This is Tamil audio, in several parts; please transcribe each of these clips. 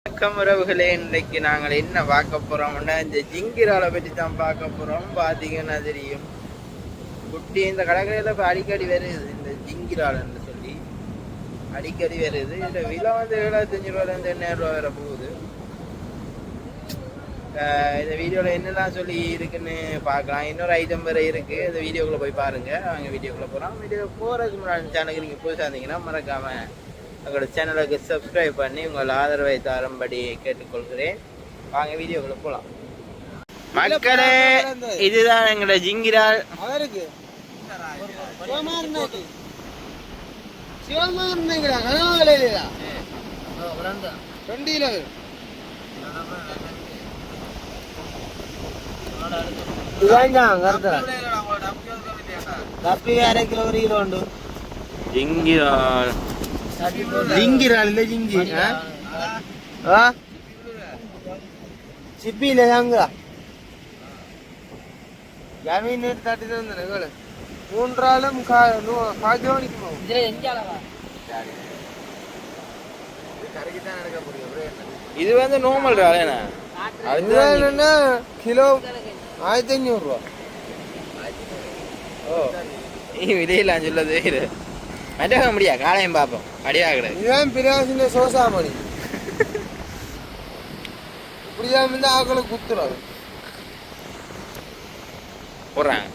வணக்கம் உறவுகளே, இன்றைக்கு நாங்கள் என்ன பார்க்க போறோம்னா இந்த ஜிங்கிராலை பற்றி தான் பார்க்க போறோம். பார்த்தீங்கன்னா தெரியும், குட்டி இந்த கடற்கரையில் இப்போ அடிக்கடி வருது இந்த ஜிங்கிரால்னு சொல்லி அடிக்கடி வருது. இந்த விலை வந்து 75 ரூபாயிலேருந்து 80 ரூபா வர போகுது. இந்த வீடியோவில் என்னெல்லாம் சொல்லி இருக்குன்னு பார்க்கலாம். இன்னொரு ஐட்டம் வேறு இருக்குது. இந்த வீடியோக்குள்ளே போய் பாருங்கள். அவங்க வீடியோக்குள்ளே போகிறோம். வீடியோ போகிறதுக்கு முன்னாடி சேனலுக்கு நீங்கள் புதுசாக இருந்தீங்கன்னா மறக்காமல் எங்களோட சேனலுக்கு சப்ஸ்கிரைப் பண்ணி உங்கள் ஆதரவை தரும்படி கேட்டுக்கொள்கிறேன். வாங்க வீடியோக்குள்ள போகலாம். மக்களே, இதுதான் எங்களோட ஜிங்கிரால். ஜிங்கிரால் ജിങ്കിറാളില്ലേ ജിങ്കി ചിപ്പിയില്ലേ ഞങ്ങ ജമീൻ തട്ടി തന്നെ നിങ്ങള് മൂന്നാളും കാജോണിക്കുമോ இது வந்து நார்மல் ராலேனா அது கிலோ 1500 ரூபா. ஓ நீ விலையிலாம் சொல்லது மറ്റേ முடியா காலையும் பார்ப்போம். அடியா கிடையாது. இதுதான் பிரியாசின சோசாமணி. இப்படியா வந்து ஆக்களை குத்துறாங்க போடுறாங்க.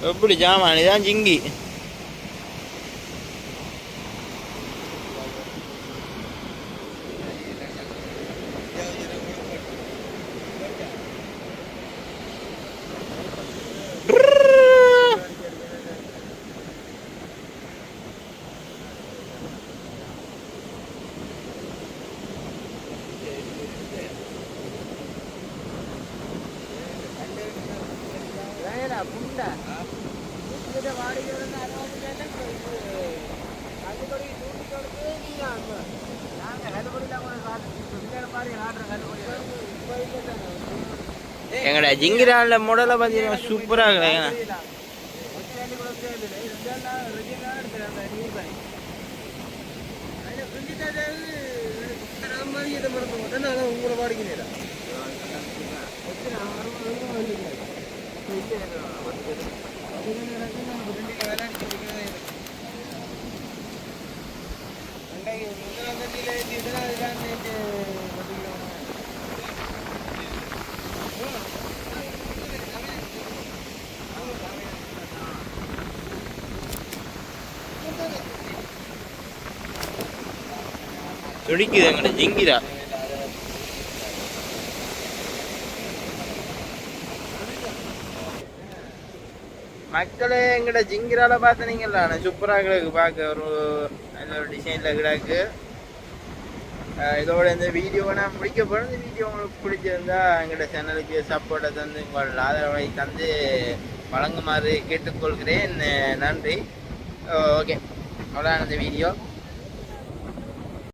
எப்படி ஜாமான் இதான் ஜிங்கி. எங்கடா ஜிங்கிரால மாடல பாத்தீங்கன்னா சூப்பரா இருக்கு. துடிக்குது எங்கட ஜிங்கிரா. மக்களே, எங்கட ஜிங்கிரால பார்த்தீங்களா சூப்பராக கிடக்கு. பார்க்க ஒரு நல்ல ஒரு டிசைனில் கிடக்கு. இதோட இந்த வீடியோவை நான் முடிக்க போகிறேன். இந்த வீடியோ உங்களுக்கு பிடிச்சிருந்தா எங்களோட சேனலுக்கு சப்போர்ட்டை தந்து உங்கள் ஆதரவை தந்து வழங்குமாறு கேட்டுக்கொள்கிறேன். நன்றி. ஓகே, அவ்வளோதான் இந்த வீடியோ.